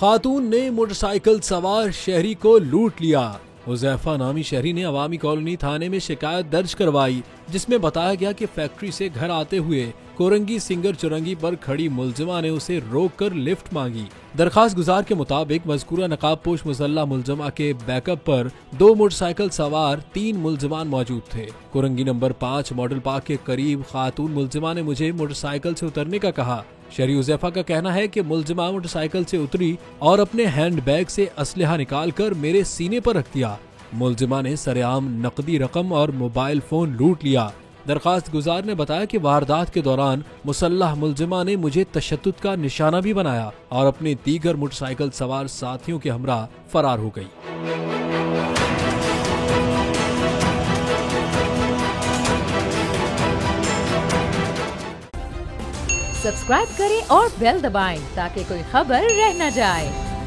खातून ने मोटरसाइकिल सवार शहरी को लूट लिया। हुज़ैफा नामी शहरी ने अवामी कॉलोनी थाने में शिकायत दर्ज करवाई, जिसमें बताया गया कि फैक्ट्री से घर आते हुए कोरंगी सिंगर चुरंगी पर खड़ी मुलजिमा ने उसे रोककर लिफ्ट मांगी। दरखास्त गुजार के मुताबिक मज़कूरा नकाबपोश मुसल्लह मुलजिमा के बैकअप पर 2 मोटरसाइकिल सवार 3 मुलजिमान मौजूद थे। कोरंगी नंबर 5 मॉडल पार्क के करीब खातून मुलजिमा ने मुझे मोटरसाइकिल से उतरने का कहा। शहरी हुज़ैफा का कहना है कि मुलजिमा मोटरसाइकिल से उतरी और अपने हैंडबैग से असलहा निकालकर मेरे सीने पर रख दिया। मुलजिमा ने सरेआम नकदी रकम और मोबाइल फोन लूट लिया। दरखास्त गुजार ने बताया कि वारदात के दौरान मुसल्लह मुलजिमा ने मुझे तशद्दुद का निशाना भी बनाया और अपने दीगर मोटरसाइकिल सवार साथियों के हमरा फरार हो गई। सब्सक्राइब करें और बेल दबाएं ताकि कोई खबर रह न जाए।